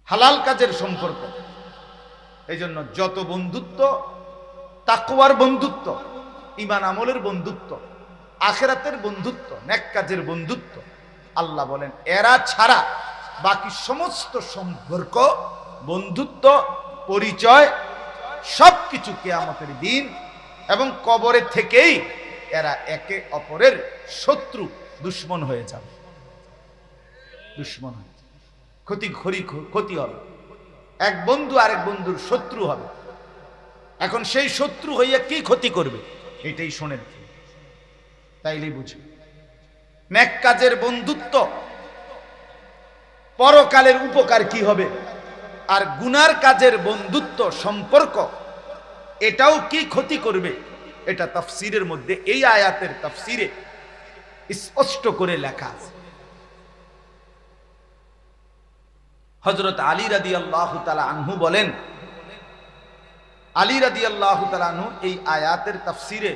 হালাল কাজের সম্পর্ক। এই জন্য যত বন্ধুত্ব, তাকওয়ার বন্ধুত্ব, ঈমান আমলের বন্ধুত্ব, আখিরাতের বন্ধুত্ব, নেক কাজের বন্ধুত্ব, আল্লাহ বলেন এরা ছাড়া বাকি সমস্ত সম্পর্ক, বন্ধুত্ব, পরিচয় সবকিছু কিয়ামতের দিন এবং কবরে থেকেই এরা একে অপরের শত্রু, দুশ্মন হয়ে যাবে। দুশ্মন হয়ে যাবে, ক্ষতি হবে। এক বন্ধু আরেক বন্ধুর শত্রু হবে। এখন সেই শত্রু হইয়া কি ক্ষতি করবে এটাই শোনেন, তাইলেই বুঝবে। নেক কাজের বন্ধুত্ব পরকালের উপকার কি হবে, আর গুনার কাজের বন্ধুত্ব সম্পর্ক এটাও কি ক্ষতি করবে, এটা তাফসীরের মধ্যে, এই আয়াতের তাফসীরে স্পষ্ট করে লেখা আছে। হযরত আলী রাদিয়াল্লাহু তাআলা আনহু বলেন, আলী রাদিয়াল্লাহু তাআলা আনহু এই আয়াতের তাফসীরে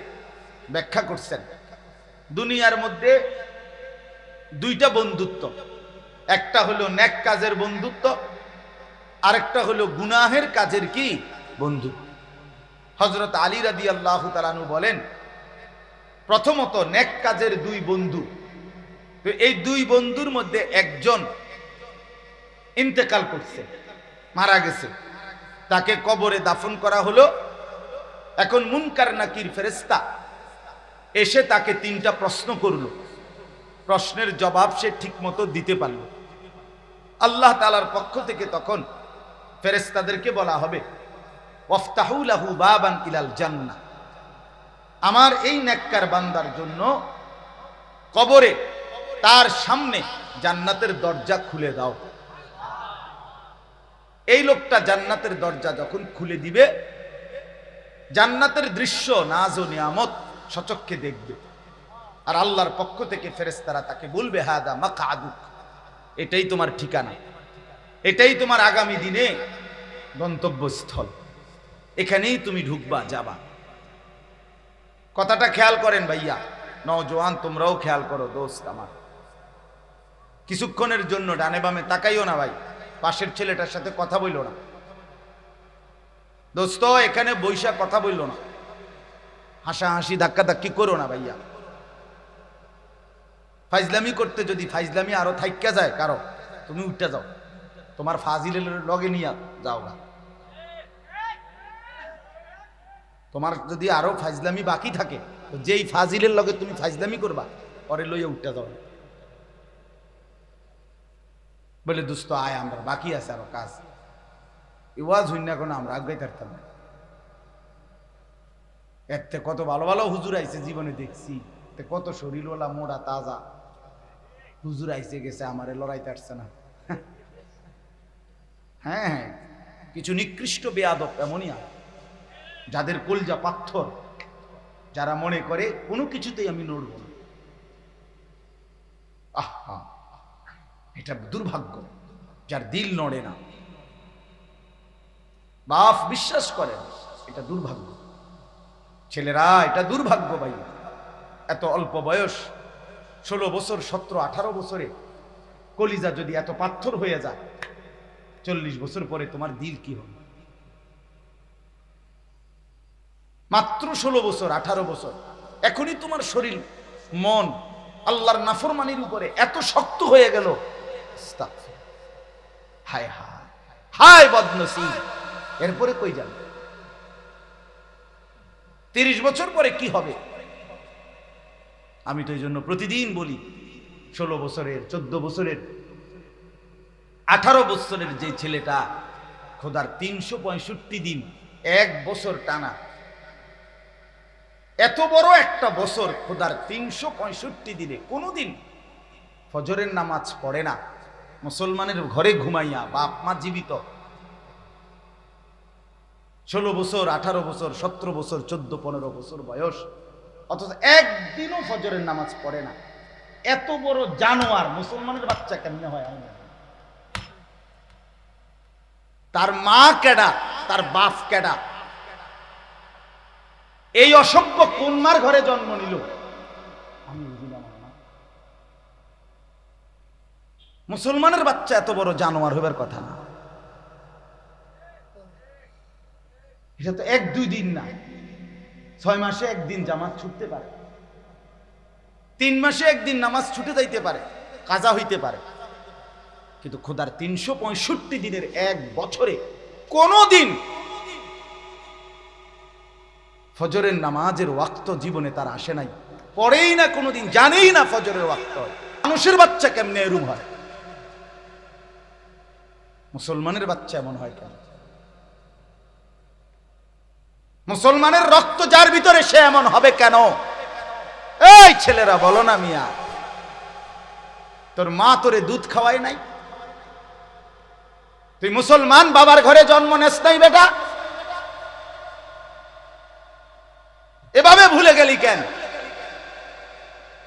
ব্যাখ্যা করছেন, দুনিয়ার মধ্যে দুইটা বন্ধুত্ব, একটা হলো নেক কাজের বন্ধুত্ব, আরেকটা হলো গুনাহের কাজের কি বন্ধুত্ব। হযরত আলী রাদিয়াল্লাহু তাআলা আনহু বলেন, প্রথমত নেক কাজের দুই বন্ধু, তো এই দুই বন্ধুর মধ্যে একজন ইন্তেকাল করছে, মারা গেছে, তাকে কবরে দাফন করা হলো। এখন মুনকার নাকির ফেরেশতা এসে তাকে তিনটা প্রশ্ন করলো, প্রশ্নের জবাব সে ঠিকমতো দিতে পারল। আল্লাহ তাআলার পক্ষ থেকে তখন ফেরেশতাদেরকে বলা হবে, ওয়াফতাহু লাহু বাবান ইলাল জান্নাহ, আমার এই নেককার বান্দার জন্য কবরে তার সামনে জান্নাতের দরজা খুলে দাও। এই লোকটা জান্নাতের দরজা যখন খুলে দিবে, জান্নাতের দৃশ্য, নাজ ও নিয়ামত সচক্ষে দেখবে। আর আল্লাহর পক্ষ থেকে ফেরেশতারা তাকে বলবে, হাদা মাকআদুক, এটাই তোমার ঠিকানা, এটাই তোমার আগামী দিনে গন্তব্যস্থল, এখানেই তুমি ঢুকবা, যাবা। কথাটা খেয়াল করেন ভাইয়া, নওজোয়ান তোমরাও খেয়াল করো, দোস্ত আমার, কিছুক্ষণের জন্য ডানে বামে তাকাইও না ভাই, পাশের ছেলেটার সাথে কথা বইল না, দোস্ত এখানে বৈশা কথা বইল না, হাসাহাসি ধাক্কা ধাক্কি করো না ভাইয়া। ফাইজলামি করতে যদি ফাইজলামি আরো থাইক্কা যায় কারো, তুমি উঠতে যাও, তোমার ফাজিলের লগে নিয়ে যাও না। তোমার যদি আরো ফাইজলামি বাকি থাকে, তো যেই ফাজিলের লগে তুমি ফাইজলামি করবা পরে লইয়া উঠতে যাও, বলে দোস্ত আয়, আমরা বাকি আছে আরো কাজ, ওয়াজ হইন না কোনো, আমরা আগে থাকতাম না। এতে কত ভালো ভালো হুজুর আইছে জীবনে দেখছি, কত শরীরওয়ালা মোড়া তাজা হুজুর আইছে গেছে, আমারে লড়াইতে আসছে না। হ্যাঁ হ্যাঁ, কিছু নিকৃষ্ট বেয়াদব এমনই আছে, যাদের কলজা পাথর, যারা মনে করে কোনো কিছুতেই আমি নড়ব না। আহা, এটা দুর্ভাগ্য, যার দিল নড়ে না, বাপ বিশ্বাস করেন, এটা দুর্ভাগ্য। ছেলেরা, এটা দুর্ভাগ্য ভাই, এত অল্প বয়স, 16 বছর 17 18 বছরে কলিজা যদি এত পাথর হয়ে যায়, 40 বছর পরে তোমার দিল কি হবে? মাত্র 16 বছর 18 বছর, এখনই তোমার শরীর মন আল্লাহর নাফরমানির উপরে এত শক্ত হয়ে গেল। হায় হায় হায় বদনসিব, এরপরে কই যাবে? 30 বছর পরে কি হবে? আমি তো এই জন্য প্রতিদিন বলি, 16 বছরের 14 বছরের 18 বছরের যে ছেলেটা খোদার 365 দিন, 1 বছর টানা, এত বড় একটা বছর খোদার 365 দিনে কোনোদিন ফজরের নামাজ পড়ে না, মুসলমানের ঘরে ঘুমাইয়া, বাপ মা জীবিত, 16 বছর 18 বছর 17 বছর 14 15 বছর বয়স, অথচ একদিনও ফজরের নামাজ পড়ে না। এত বড় জানোয়ার মুসলমানের বাচ্চা কেমনে হয়? তার মা কেডা, তার বাপ কেডা? এই অসভ্য কোন মার ঘরে জন্ম নিল? আমি বুঝলাম না। মুসলমানের বাচ্চা এত বড় জানোয়ার হইবার কথা না। এটা তো 1-2 দিন না, 6 মাসে একদিন জামাত ছুটতে পারে, 3 মাসে একদিন নামাজ ছুটে যাইতে পারে, কাজা হইতে পারে, কিন্তু খোদার 365 দিনের এক বছরে কোনো দিন ফজরের নামাজের ওয়াক্ত জীবনে তার আসে নাই, পড়েই না কোনোদিন, জানেই না ফজরের ওয়াক্ত। মানুষের বাচ্চা কেমনে এরূপ হয়, মুসলমানের বাচ্চা এমন হয় কেন? মুসলমানের রক্ত যার ভিতরে সে এমন হবে কেন? এই ছেলেরা বলো না মিয়া, তোর মা তোরে দুধ খাওয়ায় নাই? তুই মুসলমান বাবার ঘরে জন্ম নেস নাই বেটা? এভাবে ভুলে গেলি কেন?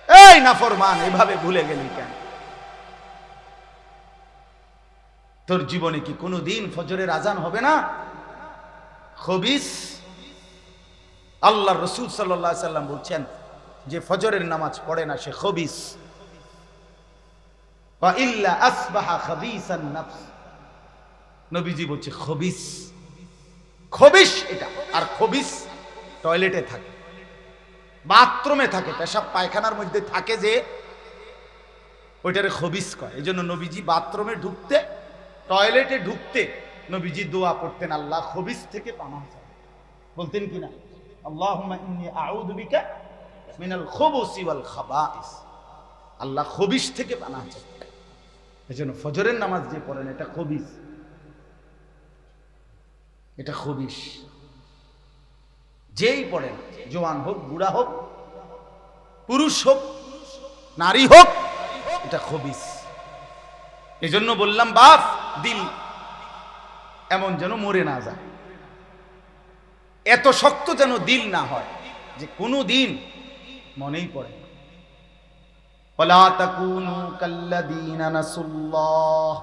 এই নাফরমান, এভাবে ভুলে গেলি কেন? তোর জীবনে কি কোনোদিন ফজরের আজান হবে না? খবিস, আল্লাহর রাসূল সাল্লাল্লাহু আলাইহি সাল্লাম বলছেন যে ফজরের নামাজ পড়ে না সে খবিস। ওয়া ইল্লা আসবাহা খাবিসান নফস, নবীজি বলছে খবিস, খবিস এটা। আর খবিস টয়লেটে থাকে, বাথরুমে থাকে, পেশাব পায়খানার মধ্যে থাকে, যে ওইটারে খবিস কয়। এই জন্য নবীজি বাথরুমে ঢুকতে, টয়লেটে ঢুকতে নবীজি দোয়া পড়তেন, আল্লাহ খবিস থেকে পানাহ চাই। বলতেন কিনা, আল্লাহুম্মা ইন্নী আউযু বিকা মিনাল খুবুসি ওয়াল খাবাইস, আল্লাহ খবিস থেকে পানাহ চাই। এই জন্য ফজরের নামাজ যে পড়েন এটা খবিস, এটা খবিস। যেই পড়েন, জওয়ান হোক, বুড়া হোক, পুরুষ হোক, নারী হোক, এটা খবিস। এই জন্য বললাম বাপ, দিল এমন যেন মরে না যায়, এত শক্ত যেন দিল না হয় যে কোনো দিন মনেই পড়ে। ওয়ালা তাকুনু কাল্লাযীনা নাসুল্লাহ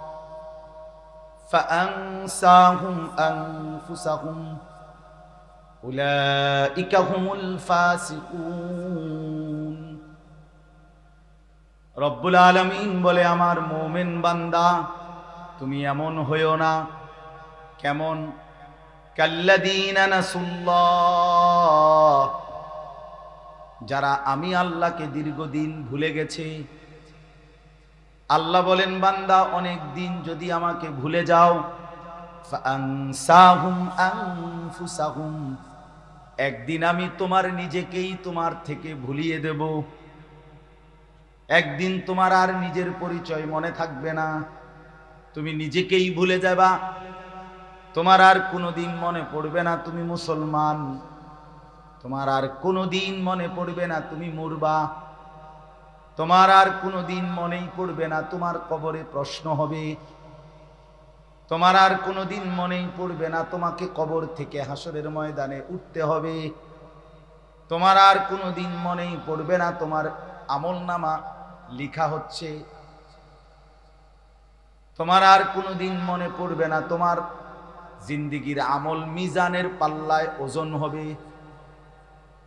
ফাআনসাহুম আনফুসাহুম উলাইকা হুমুল ফাসিকুন। রব্বুল আলামিন বলে, আমার মুমিন বান্দা তুমি এমন হইও না। কেমন? কাল্লাযীনা নাসুল্লাহ, যারা আমি আল্লাহকে দীর্ঘদিন ভুলে গেছে। আল্লাহ বলেন, বান্দা অনেক দিন যদি আমাকে ভুলে যাও, ফাআনসাহুম আনফুসাহুম, একদিন আমি তোমার নিজেকেই তোমার থেকে ভুলিয়ে দেব। একদিন তোমার আর নিজের পরিচয় মনে থাকবে না, তুমি নিজেকেই ভুলে যাবা। তোমার আর কোনোদিন মনে পড়বে না তুমি মুসলমান, তোমার আর কোনোদিন মনে পড়বে না তুমি মরবা, তোমার আর কোনোদিন মনেই পড়বে না তোমার কবরে প্রশ্ন হবে, তোমার আর কোনোদিন মনেই পড়বে না তোমাকে কবর থেকে হাসরের ময়দানে উঠতে হবে, তোমার আর কোনোদিন মনেই পড়বে না তোমার আমলনামা লিখা হচ্ছে, তোমার আর কোনোদিন মনে পড়বে না তোমার জিন্দেগির আমল মিজানের পাল্লায় ওজন হবে,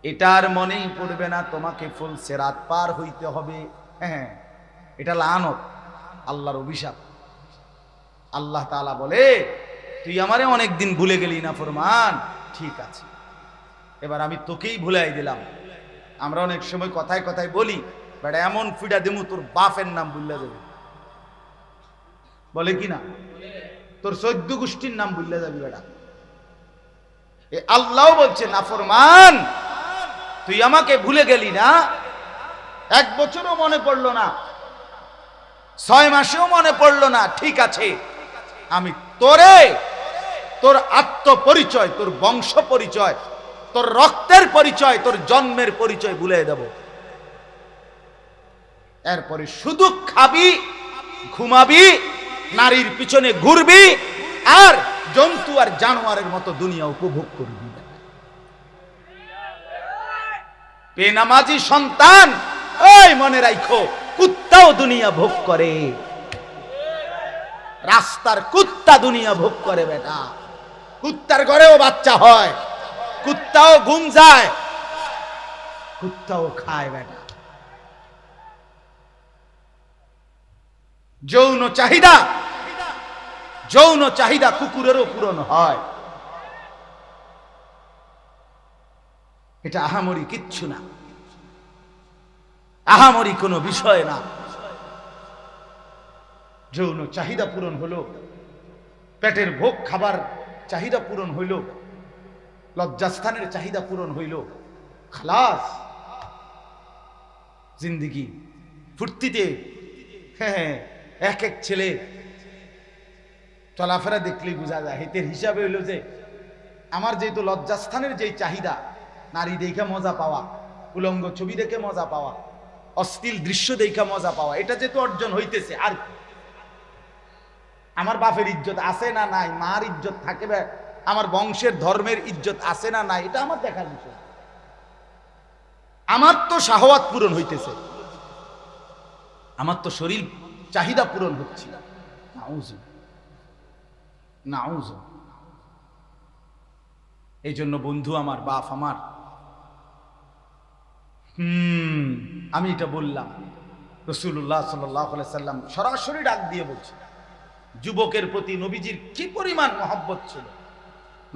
এটার মনেই পড়বে না তোমাকে ফুল সিরাত পার হইতে হবে। হ্যাঁ, এটা লানত, আল্লাহর অভিশাপ। আল্লাহ তাআলা বলে, তুই আমারে অনেকদিন ভুলে গেলি না ফরমান, ঠিক আছে, এবার আমি তোকেই ভুলাই দিলাম। আমরা অনেক সময় কথায় কথায় বলি, বেটা এমন ফিডা দেমু তোর বাপের নাম ভুলে যাবে, বলে কি না? তোর 14 গোষ্ঠীর নাম ভুলে যাবি বেটা। আল্লাহ বলছে, নাফরমান তুই আমাকে ভুলে গেলি না, 1 বছরও মনে পড়লো না, 6 মাসেও মনে পড়লো না, ঠিক আছে, আমি তোরে তোর আত্মপরিচয়, তোর বংশ পরিচয়, তোর রক্তের পরিচয়, তোর জন্মের পরিচয় ভুলে দেব। এরপরে শুধু খাবি, ঘুমাবি, নারীর পিছনে ঘুরবি, আর জন্তু আর জানোয়ারের মতো দুনিয়া উপভোগ করবি। বেনামাজি সন্তান, ওই মনে রাখো, কুত্তাও দুনিয়া ভোগ করে, রাস্তার কুত্তা দুনিয়া ভোগ করে বেটা। কুত্তার ঘরেও বাচ্চা হয়, কুত্তাও ঘুম যায়, কুত্তাও খায় বেটা। যৌন চাহিদা, যৌন চাহিদা কুকুরেরও পূরণ হয়। এটা আহামরি কিচ্ছু না, আহামরি কোনো বিষয় না। যৌন চাহিদা পূরণ হলো, পেটের ভোগ খাবার চাহিদা পূরণ হইল, লজ্জাস্থানের চাহিদা পূরণ হইল, খালাস, জিন্দিগি ফুর্তিতে। হ্যাঁ, এক এক ছেলে চলাফেরা দেখলেই বোঝা যায়। হেতের হিসাবে হইল যে আমার যেহেতু লজ্জাস্থানের যেই চাহিদা, নারী দেখে মজা পাওয়া, উলঙ্গ ছবি দেখে মজা পাওয়া, অশ্লীল দৃশ্য দেখে মজা পাওয়া, এটা যেহেতু অর্জন হইতেছে, আর আমার বাপের ইজ্জত আছে না নাই, মার ইজ্জত থাকবে, আমার বংশের ধর্মের ইজ্জত আছে না নাই, এটা আমার দেখার বিষয়। আমার তো শাহওয়াত পূরণ হইতেছে, আমার তো শরীর চাহিদা পূরণ হচ্ছে। এই জন্য বন্ধু আমার, বাপ আমার, আমি এটা বললাম, রাসূলুল্লাহ সাল্লাল্লাহু আলাইহি সাল্লাম সরাসরি ডাক দিয়ে বলছে, যুবকের প্রতি নবীজির কি পরিমাণ মহব্বত ছিল,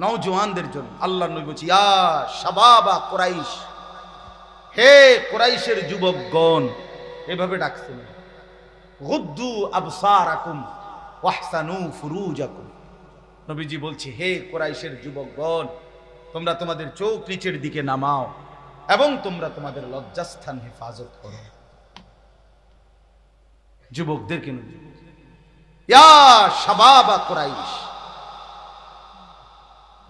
নওজোয়ানদের জন্য। আল্লাহ নবী বলছে, ইয়া শাবাবা কুরাইশ, হে কুরাইশের যুবকগণ, এভাবে ডাকছেন, গুদ্দু আবসারাকুম ওয়াহসানু ফুরুজাকুম। নবীজি বলছে, হে কুরাইশের যুবকগণ, তোমরা তোমাদের চোখ নিচের দিকে নামাও এবং তোমরা তোমাদের লজ্জাস্থান হেফাজত করো। যুবকদেরকে নবী, ইয়া শাবাবা কুরাইশ।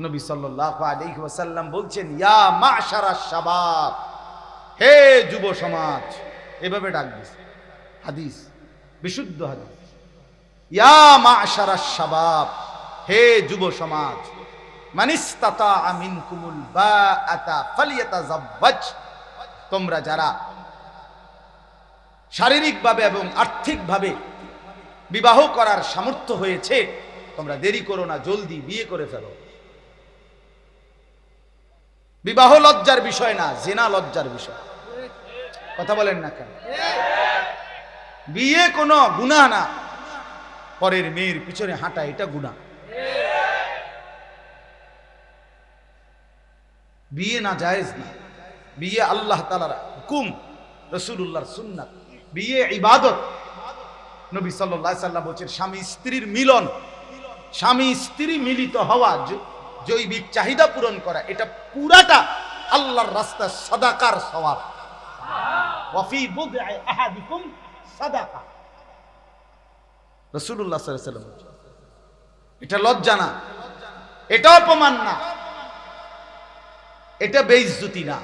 নবী সাল্লাল্লাহু আলাইহি ওয়াসাল্লাম বলছেন, ইয়া মাশারাশ শাবাব, হে যুব সমাজ, এভাবে ডাক দিছে। হাদিস, বিশুদ্ধ হাদিস, ইয়া মাশারাশ শাবাব, হে যুব সমাজ, মান ইসতাতা মিনকুমুল বাআতা ফালইয়াতাযাওয়াজ, তোমরা যারা শারীরিকভাবে এবং আর্থিকভাবে বিবাহ করার সামর্থ্য হয়েছে, তোমরা দেরি করো না, জলদি বিয়ে করে ফেলো। বিবাহ লজ্জার বিষয় না, জিনা লজ্জার বিষয়। কথা বলেন না কেন? বিয়ে কোনো গুনাহ না, পরের মেয়ের পিছনে হাঁটা এটা গুনাহ। বিয়ে না জায়েজ না, বিয়ে আল্লাহ তাআলার হুকুম, রাসূলুল্লাহর সুন্নাত, বিয়ে ইবাদত। নবী সাল্লাল্লাহু আলাইহি সাল্লাম বলেছেন, স্বামী স্ত্রীর মিলন, স্বামী স্ত্রী মিলিত হওয়া, জৈবিক চাহিদা পূরণ করা, এটা পুরাটা আল্লাহর রাস্তায় সাদাকার সওয়াব। ওয়া ফি বুদ'i আহাদিকুম সাদাকা, রাসূলুল্লাহ সাল্লাল্লাহু আলাইহি সাল্লাম। এটা লজ্জা না, এটা অপমান না, এটা বেইজ্জতি না।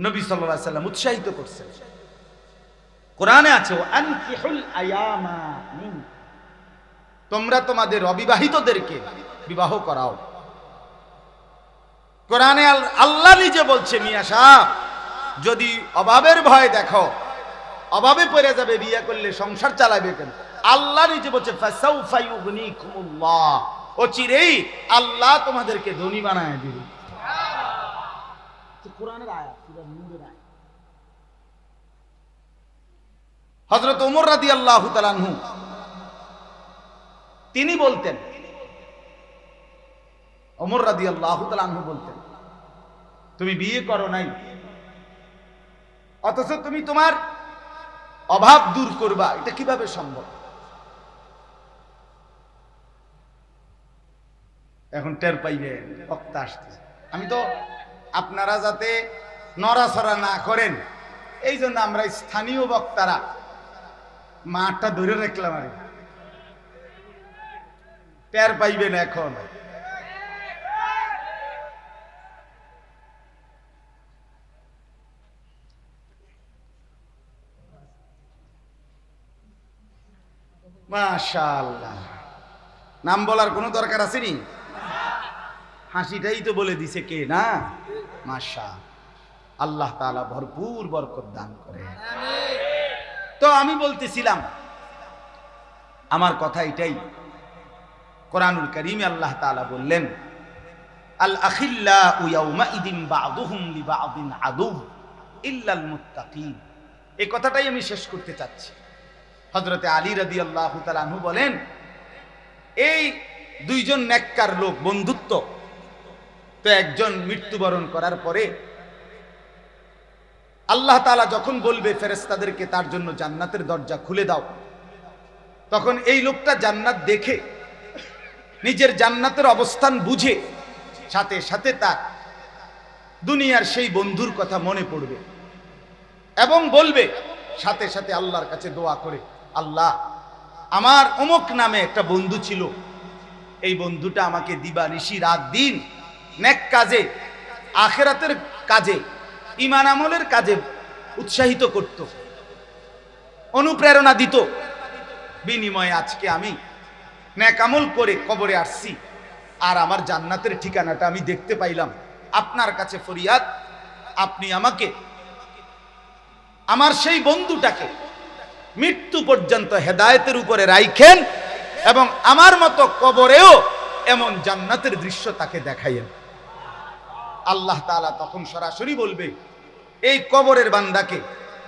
নবী সাল্লাল্লাহু আলাইহি সাল্লাম উৎসাহিত করছেন, কোরআনে আছে, আনকিহুল আয়ামা মিনকুম, তোমরা তোমাদের অবিবাহিতদেরকে বিবাহ করাও। কোরআনে আল্লাহ নিজে বলছে, মিয়া সাহেব, যদি অভাবের ভয় দেখো, অভাবে পড়ে যাবে, বিয়ে করলে সংসার চালাবে কেন, আল্লাহ নিজে বলছে, ফাসাউফা ইউগনিকুমুল্লাহ, অচিরেই আল্লাহ তোমাদেরকে ধনী বানায় দিবে। কোরআনের আয়াত, সূরা নূরের আয়াত। হযরত ওমর রাদিয়াল্লাহু তাআলা আনহু তিনি বলতেন, ওমর রাদিয়াল্লাহু তাআলা আনহু বলতেন, তুমি বিয়ে করো নাই, অথচ তুমি তোমার অভাব দূর করবা, এটা কিভাবে সম্ভব? এখন টের পাইবেন বক্তা আসতেছে। আমি তো আপনারা যাতে নড়াচড়া না করেন, এই জন্য আমরা স্থানীয় বক্তারা মাঠটা ধরে রাখলাম, আর টের পাইবেন এখন। মাশাআল্লাহ, নাম বলার কোনো দরকার আছে নি? হাসিটাই তো বলে দিছে কে না? মাশা আল্লাহ তাআলা ভরপুর বরকত দান করে। তো আমি বলতেছিলাম, আমার কথা এটাই, কোরআনুল কারীমে আল্লাহ তাআলা বললেন, আল আখিল্লাউ ইয়াউমাইদিন বা'দুহুম লিবা'দিন আদু ইল্লাল মুত্তাকিন। এই কথাটাই আমি শেষ করতে চাচ্ছি। হযরতে আলী রাদিয়াল্লাহু তাআলা আনহু বলেন, এই দুইজন নেককার লোক বন্ধুত্ব। তো একজন মৃত্যুবরণ করার পরে আল্লাহ তাআলা যখন বলবে ফেরেশতাদেরকে তার জন্য জান্নাতের দরজা খুলে দাও, তখন এই লোকটা জান্নাত দেখে নিজের জান্নাতের অবস্থান বুঝে সাথে সাথে তার দুনিয়ার সেই বন্ধুর কথা মনে পড়বে এবং বলবে সাথে সাথে আল্লাহর কাছে দোয়া করে, আল্লাহ, আমার অমুক নামে একটা বন্ধু ছিল, এই বন্ধুটা আমাকে দিবানিশি রাত দিন নেক কাজে, আখিরাতের কাজে, ঈমান আমলের কাজে উৎসাহিত করত, অনুপ্রেরণা দিত। বিনিময়ে আজকে আমি নেক আমল করে কবরে আসছি আর আমার জান্নাতের ঠিকানাটা আমি দেখতে পাইলাম। আপনার কাছে ফরিয়াদ, আপনি আমাকে আমার সেই বন্ধুটাকে মৃত্যু পর্যন্ত হেদায়েতের উপরে রাইখেন এবং আমার মতো কবরেও এমন জান্নাতের দৃশ্য তাকে দেখাইয়েন। আল্লাহ তাআলা তখন সরাসরি বলবে এই কবরের বান্দাকে,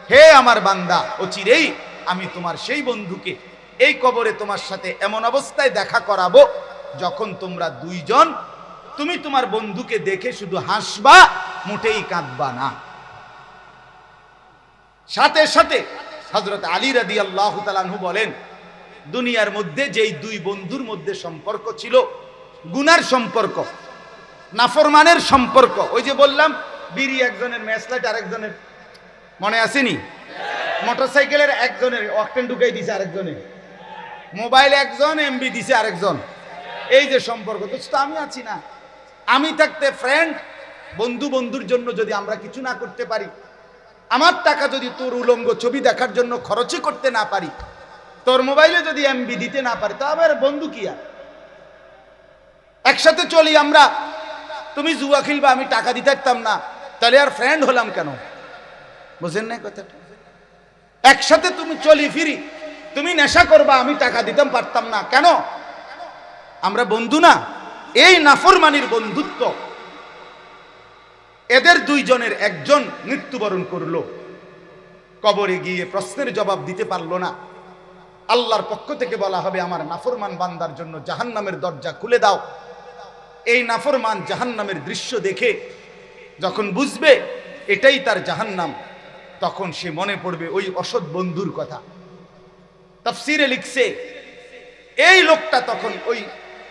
হে আমার বান্দা, অচিরেই আমি তোমার সেই বন্ধুকে এই কবরে তোমার সাথে এমন অবস্থায় দেখা করাবো যখন তোমরা দুইজন, তুমি তোমার বন্ধুকে দেখে শুধু হাসবা, মোটেই কাঁদবা না। সাথে সাথে হযরত আলী রাদিয়াল্লাহু তাআলা আনহু বলেন, দুনিয়ার মধ্যে যেই দুই বন্ধুর মধ্যে সম্পর্ক ছিল গুনার সম্পর্ক, নাফরমানের সম্পর্ক, ওই যে বললাম বিড়ি একজনের, ম্যাচলাইট আরেকজনের, মনে আসেনি? মোটরসাইকেলের একজনের অকটেন ঢুকাই দিছে আরেকজনের, মোবাইল একজন, এমবি দিছে আরেকজন, এই যে সম্পর্ক। তো আমি আছি না, আমি থাকতে ফ্রেন্ড, বন্ধু বন্ধুর জন্য যদি আমরা কিছু না করতে পারি, আমার টাকা যদি তোর উলঙ্গ ছবি দেখার জন্য খরচই করতে না পারি, তোর মোবাইলে যদি এমবি দিতে না পারি, তা আবার বন্ধু কি আর? একসাথে চলি আমরা, তুমি জুয়া খেলবা, আমি টাকা দিতে পারতাম না, তাহলে আর ফ্রেন্ড হলাম কেন? বুঝেন না কথাটা? একসাথে তুমি চলি ফিরি, তুমি নেশা করবা, আমি টাকা দিতাম পারতাম না কেন? আমরা বন্ধু না? এই নাফরমানির বন্ধুত্ব। এদের দুইজনের একজন মৃত্যুবরণ করলো, কবরে গিয়ে প্রশ্নের জবাব দিতে পারলো না। আল্লাহর পক্ষ থেকে বলা হবে আমার নাফরমান বান্দার জন্য জাহান্নামের দরজা খুলে দাও। এই নাফরমান জাহান্নামের দৃশ্য দেখে যখন বুঝবে এটাই তার জাহান্নাম, তখন সে মনে পড়বে ওই অসৎ বন্ধুর কথা। তাফসীরে লিখছে এই লোকটা তখন ওই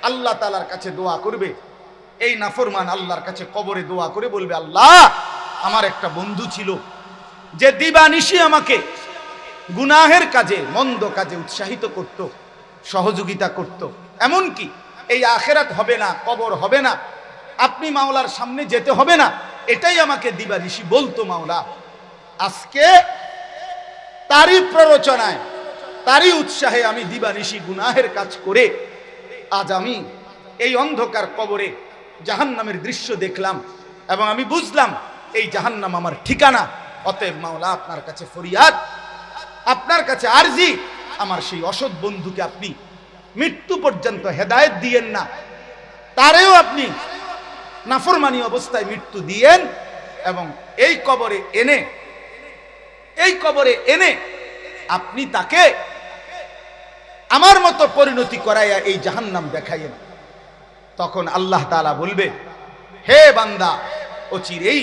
আল্লাহ তাআলার কাছে দোয়া করবে, এই নাফরমান আল্লাহর কাছে কবরে দোয়া করে বলবে, আল্লাহ, আমার একটা বন্ধু ছিল যে দিবানিশি আমাকে গুনাহের কাজে, মন্দ কাজে উৎসাহিত করত, সহযোগিতা করত, এমনকি এই আখিরাত হবে না, কবর হবে না, আপনি মাওলার সামনে যেতে হবে না, এটাই আমাকে দিবানিশি বলতো মাওলা। আজকে তারই প্ররোচনায়, তারই উৎসাহে আমি দিবানিশি গুনাহের কাজ করে আজ আমি এই অন্ধকার কবরে জাহান্নামের দৃশ্য দেখলাম এবং আমি বুঝলাম এই জাহান্নাম আমার ঠিকানা। অতএব মাওলা, আপনার কাছে ফরিয়াদ, আপনার কাছে আরজি, আমার সেই অসৎ বন্ধুকে আপনি মৃত্যু পর্যন্ত হেদায়েত দিয়েন না, তারেও আপনি নাফরমানি অবস্থায় মৃত্যু দিয়েন এবং এই কবরে এনে আপনি তাকে আমার মতো পরিণতি করাইয়া এই জাহান্নাম দেখাইয়েন। তখন আল্লাহ তাআলা বলবে, হে বান্দা, অচিরেই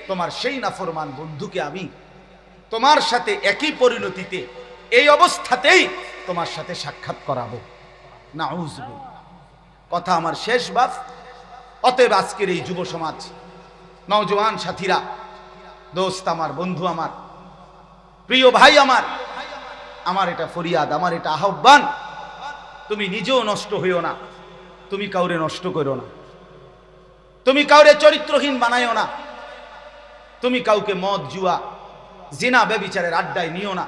তোমার সেই নাফরমান বন্ধুকে আমি তোমার সাথে একই পরিণতিতে, এই অবস্থাতেই তোমার সাথে সাক্ষাৎ করাবো। নাউযুবিল্লাহ। কথা আমার শেষ বাপ। অতএব আজকের এই যুব সমাজ, নওজোয়ান সাথীরা, দোস্ত আমার, বন্ধু আমার, প্রিয় ভাই আমার এটা ফরিয়াদ, আমার এটা আহ্বান, তুমি নিজেও নষ্ট হইও না, তুমি কাউরে নষ্ট করো না, তুমি কাউরে চরিত্রহীন বানাইও না, তুমি কাউকে মদ, জুয়া, জিনা, ব্যভিচারের আড্ডায় নিও না,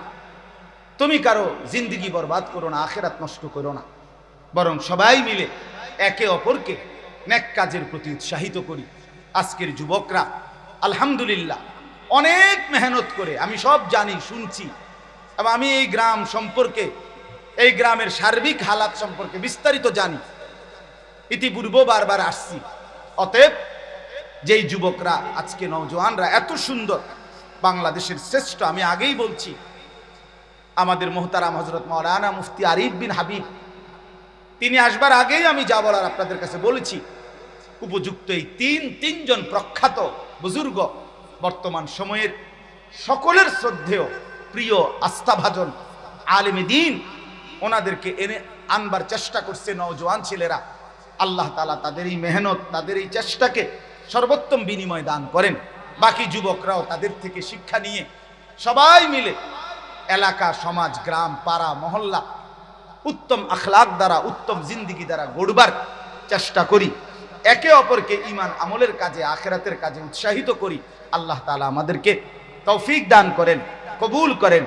তুমি কারো জিন্দেগি বরবাদ করো না, আখিরাত নষ্ট করো না, বরং সবাই মিলে একে অপরকে নেক কাজের প্রতি উৎসাহিত করি। আজকের যুবকরা আলহামদুলিল্লাহ অনেক মেহনত করে, আমি সব জানি, শুনছি, এবং আমি এই গ্রাম সম্পর্কে, এই গ্রামের সার্বিক হালাত সম্পর্কে বিস্তারিত জানি, ইতিপূর্ব বারবার আসছি। অতএব যেই যুবকরা আজকে, নওজোয়ানরা এত সুন্দর, বাংলাদেশের শ্রেষ্ঠ, আমি আগেই বলছি, আমাদের মোহতারাম হযরত মাওলানা মুফতি আরিফ বিন হাবিব তিনি আসবার আগেই আমি যা বলার আপনাদের কাছে বলেছি। উপযুক্ত এই তিনজন প্রখ্যাত বুজুর্গ বর্তমান সময়ের সকলের শ্রদ্ধেয় প্রিয় আস্থাভাজন আলেমে দ্বীন, ওনাদেরকে এনে আনবার চেষ্টা করছে নওজোয়ান ছেলেরা। আল্লাহ তাআলা তাদের এই মেহনত, তাদের এই চেষ্টাকে সর্বোত্তম বিনিময় দান করেন। বাকি যুবকরাও তাদের থেকে শিক্ষা নিয়ে সবাই মিলে এলাকা, সমাজ, গ্রাম, পাড়া, মহল্লা উত্তম আখলাক দ্বারা, উত্তম জিন্দিগি দ্বারা গড়বার চেষ্টা করি। একে অপরকে ঈমান আমলের কাজে, আখিরাতের কাজে উৎসাহিত করি। আল্লাহ তাআলা আমাদেরকে তৌফিক দান করেন, কবুল করেন।